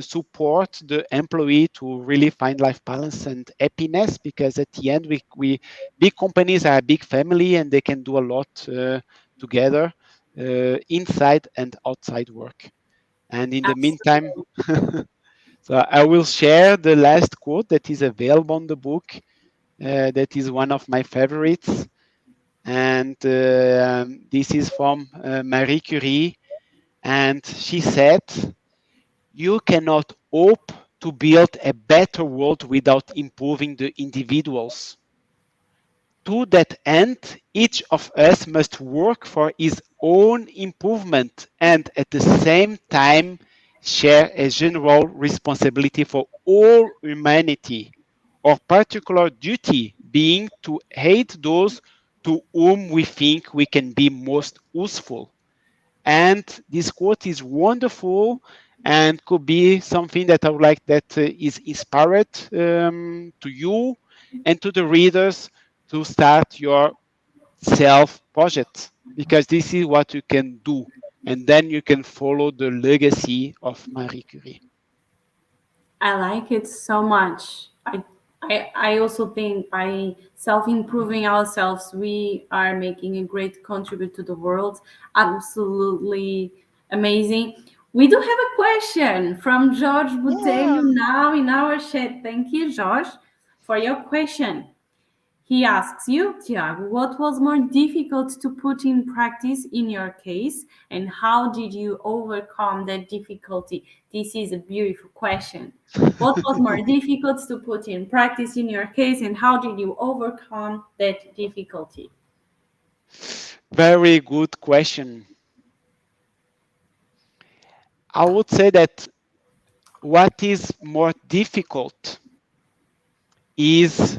support the employee to really find life balance and happiness, because at the end we big companies are a big family and they can do a lot together inside and outside work. And in the meantime, Absolutely. so I will share the last quote that is available on the book. That is one of my favorites, and this is from Marie Curie, and she said, "You cannot hope to build a better world without improving the individuals. To that end, each of us must work for his own improvement and at the same time share a general responsibility for all humanity. Our particular duty being to aid those to whom we think we can be most useful." And this quote is wonderful and could be something that I would like that is inspired to you and to the readers to start your self project, because this is what you can do, and then you can follow the legacy of Marie Curie. I like it so much. I also think by self improving ourselves, we are making a great contribute to the world. Absolutely amazing. We do have a question from George Botelho Yeah. now in our chat. Thank you, George, for your question. He asks you, Tiago, what was more difficult to put in practice in your case, and how did you overcome that difficulty? This is a beautiful question. What was more difficult to put in practice in your case, and how did you overcome that difficulty? Very good question. I would say that what is more difficult is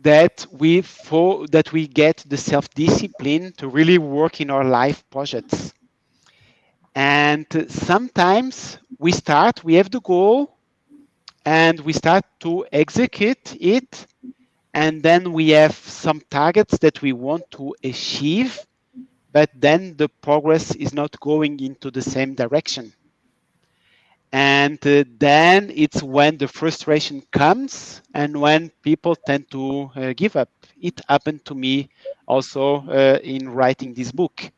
that we get the self-discipline to really work in our life projects. And sometimes we have the goal, and we start to execute it, and then we have some targets that we want to achieve, but then the progress is not going into the same direction. And then it's when the frustration comes and when people tend to give up. It happened to me also in writing this book.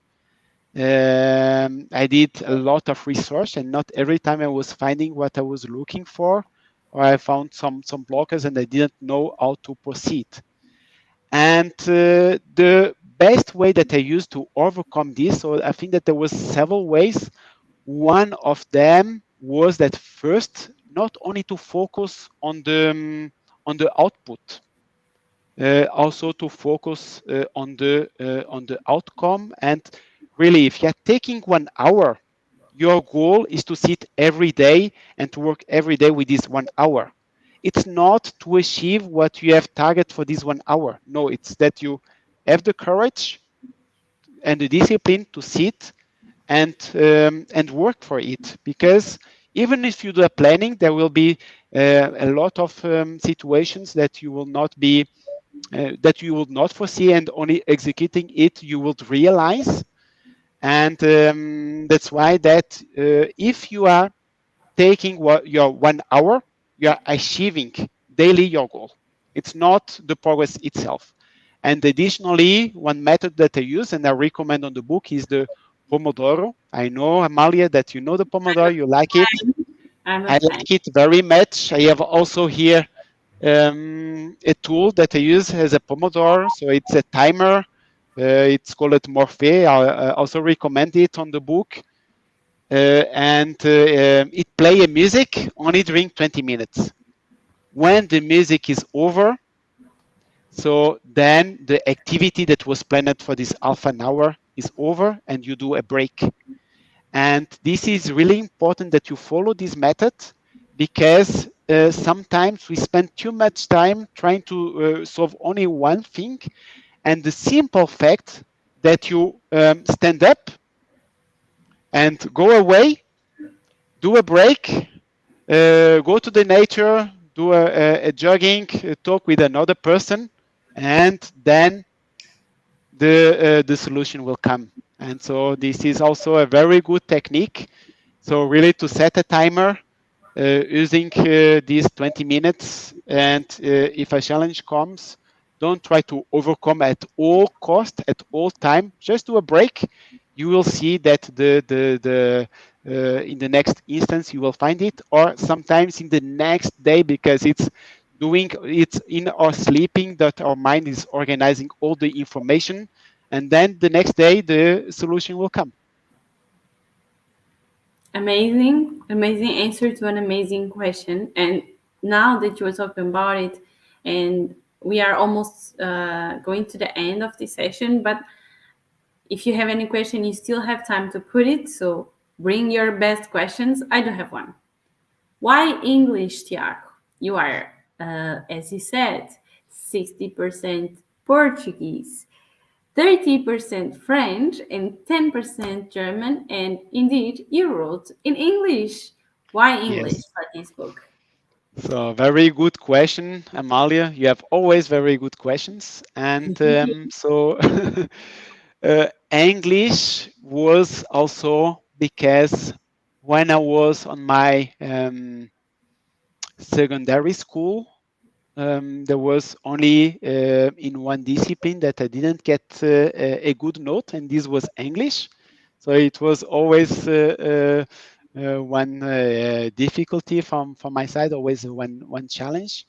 I did a lot of research, and not every time I was finding what I was looking for, or I found some blockers and I didn't know how to proceed. And the best way that I used to overcome this, so I think that there was several ways. One of them was that first, not only to focus on the output, also to focus on the outcome. And really, if you're taking 1 hour, your goal is to sit every day and to work every day with this 1 hour. It's not to achieve what you have target for this 1 hour. No, it's that you have the courage and the discipline to sit and work for it. Because even if you do a planning, there will be a lot of situations that you will not be that you will not foresee, and only executing it you will realize. And that's why that if you are taking your 1 hour, you are achieving daily your goal. It's not the progress itself. And additionally, one method that I use and I recommend on the book is the Pomodoro. I know, Amalia, that you know the Pomodoro, you like it. I'm a I fan. like it very much. I have also here a tool that I use as a Pomodoro. So it's a timer. It's called Morphe. I also recommend it on the book. And it play a music only during 20 minutes. When the music is over, so then the activity that was planned for this half an hour is over and you do a break. And this is really important that you follow this method, because sometimes we spend too much time trying to solve only one thing. And the simple fact that you stand up and go away, do a break, go to the nature, do a jogging, talk with another person, and then the solution will come. And so this is also a very good technique. So really to set a timer using these 20 minutes, and if a challenge comes, don't try to overcome at all cost, at all time. Just do a break. You will see that the in the next instance you will find it, or sometimes in the next day, because it's in our sleeping that our mind is organizing all the information, and then the next day the solution will come. Amazing, amazing answer to an amazing question. And now that you were talking about it, and we are almost going to the end of this session, but if you have any question, you still have time to put it. So bring your best questions. I do have one. Why English, Tiago? You are, as you said, 60% Portuguese, 30% French, and 10% German. And indeed, you wrote in English. Why English Yes. for this book? So very good question, Amalia. You have always very good questions. And so English was also because when I was on my secondary school, there was only in one discipline that I didn't get a good note, and this was English. So it was always one difficulty from my side, always one challenge.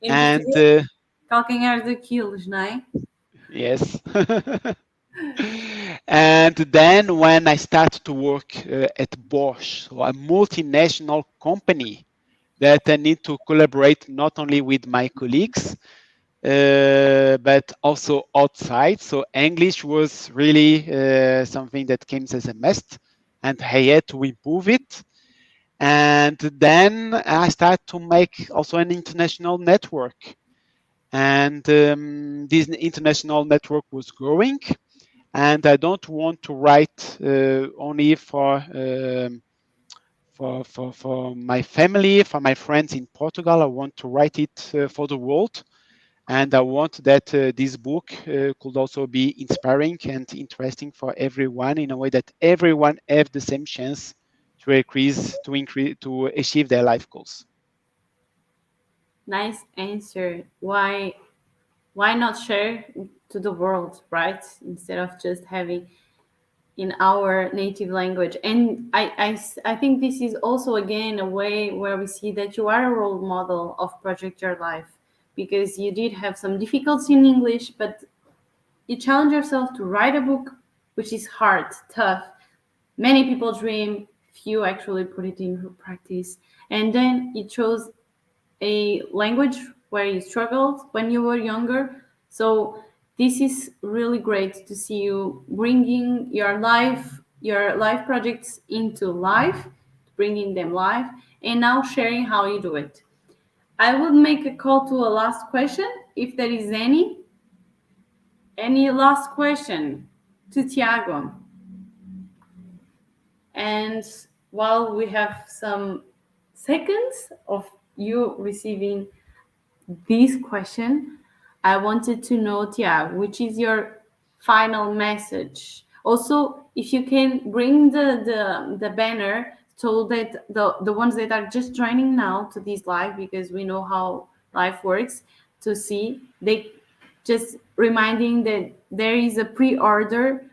Em And português, calcanhar daqueles, não é? yes. And then when I started to work at Bosch, so a multinational company that I need to collaborate not only with my colleagues, but also outside. So English was really something that came as a must, and I had to improve it. And then I started to make also an international network, and this international network was growing. And I don't want to write only for my family, for my friends in Portugal. I want to write it for the world, and I want that this book could also be inspiring and interesting for everyone in a way that everyone have the same chance to achieve their life goals. Nice answer. Why not share to the world, right? Instead of just having in our native language. And I think this is also again a way where we see that you are a role model of Project Your Life, because you did have some difficulty in English, but you challenge yourself to write a book, which is hard, tough. Many people dream, few actually put it into practice. And then you chose a language where you struggled when you were younger. So this is really great to see you bringing your life projects into life, bringing them live, and now sharing how you do it. I would make a call to a last question, if there is any. Any last question to Tiago? And while we have some seconds of you receiving this question, I wanted to know, Tiago, which is your final message. Also, if you can bring the banner so that the ones that are just joining now to this live, because we know how life works, to see, they just reminding that there is a pre-order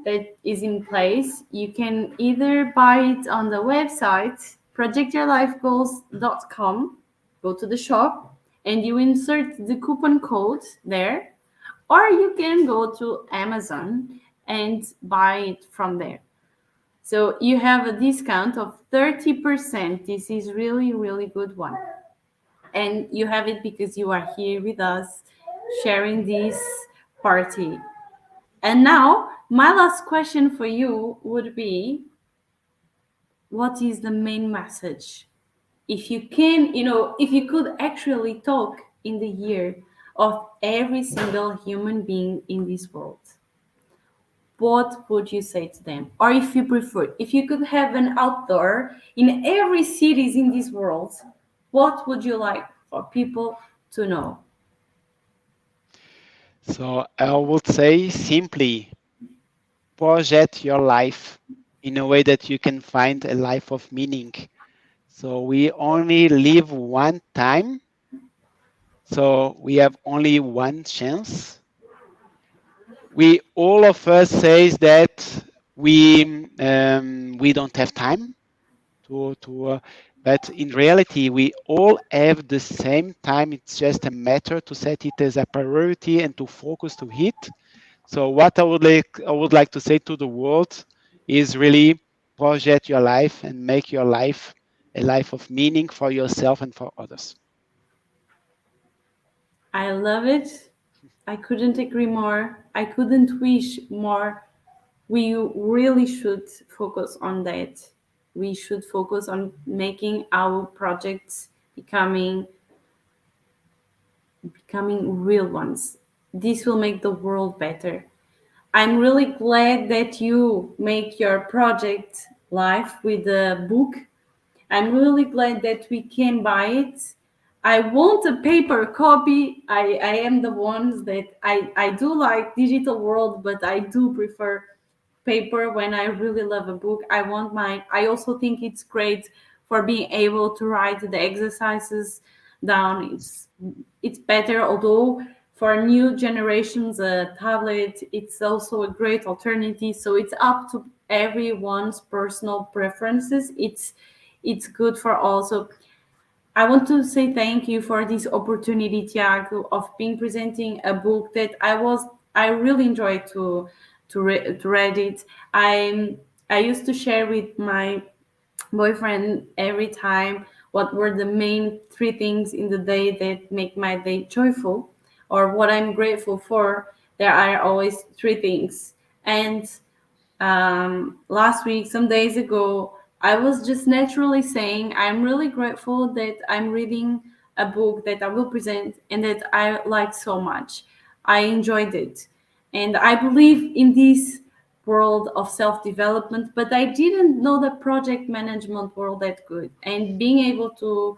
that is in place. You can either buy it on the website projectyourlifegoals.com, go to the shop, and you insert the coupon code there, or you can go to Amazon and buy it from there. So you have a discount of 30%. This is really, really good one. And you have it because you are here with us sharing this party. And now, my last question for you would be, what is the main message? If you can, if you could actually talk in the year of every single human being in this world, what would you say to them? Or if you prefer, if you could have an outdoor in every cities in this world, what would you like for people to know? So I would say simply project your life in a way that you can find a life of meaning. So we only live one time, so we have only one chance. We all of us says that we don't have time to but in reality we all have the same time. It's just a matter to set it as a priority and to focus to it. So what I would like to say to the world is really project your life and make your life a life of meaning for yourself and for others. I love it. I couldn't agree more. I couldn't wish more. We really should focus on that. We should focus on making our projects becoming real ones. This will make the world better. I'm really glad that you make your project live with the book. I'm really glad that we can buy it. I want a paper copy. I am the ones that I do like digital world, but I do prefer paper when I really love a book. I want mine. I also think it's great for being able to write the exercises down. It's better, although for new generations, a tablet it's also a great alternative. So it's up to everyone's personal preferences. It's good for all. So I want to say thank you for this opportunity, Tiago, of being presenting a book that I really enjoyed to read it. I used to share with my boyfriend every time what were the main three things in the day that make my day joyful or what I'm grateful for. There are always three things. And last week, some days ago, I was just naturally saying, I'm really grateful that I'm reading a book that I will present and that I liked so much. I enjoyed it. And I believe in this world of self development, but I didn't know the project management world that good. And being able to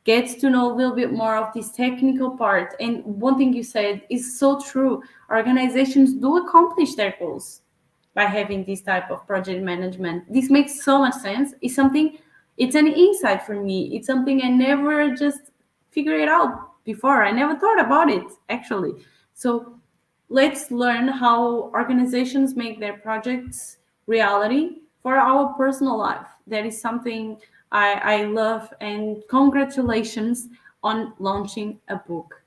get to know a little bit more of this technical part. And one thing you said is so true. Organizations do accomplish their goals by having this type of project management. This makes so much sense. It's something, it's an insight for me. It's something I never just figured it out before. I never thought about it actually. So let's learn how organizations make their projects reality for our personal life. That is something I love. And congratulations on launching a book,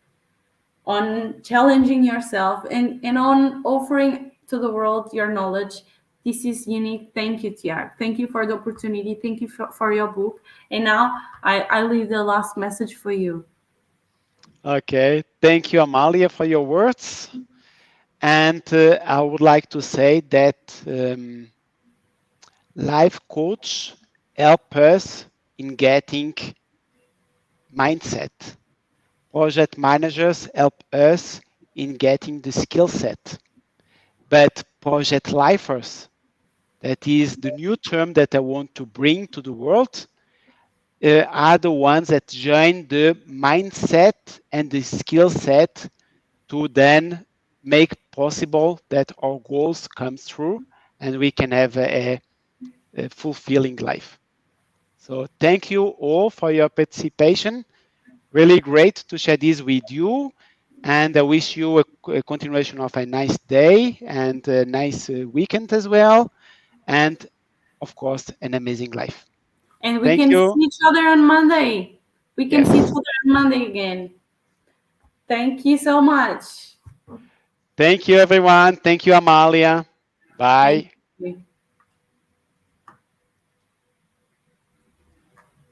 on challenging yourself, and on offering to the world your knowledge. This is unique. Thank you, Tiago. Thank you for the opportunity. Thank you for your book. And now I leave the last message for you. Okay, thank you, Amalia, for your words. And I would like to say that life coach help us in getting mindset. Project managers help us in getting the skill set. But project lifers, that is the new term that I want to bring to the world, are the ones that join the mindset and the skill set to then make possible that our goals come through and we can have a fulfilling life. So thank you all for your participation. Really great to share this with you. And I wish you a continuation of a nice day and a nice weekend as well. And of course, an amazing life. And we Thank can you. see each other on Monday. We can see each Yes. other on Monday again. Thank you so much. Thank you, everyone. Thank you, Amalia. Thank Bye. you.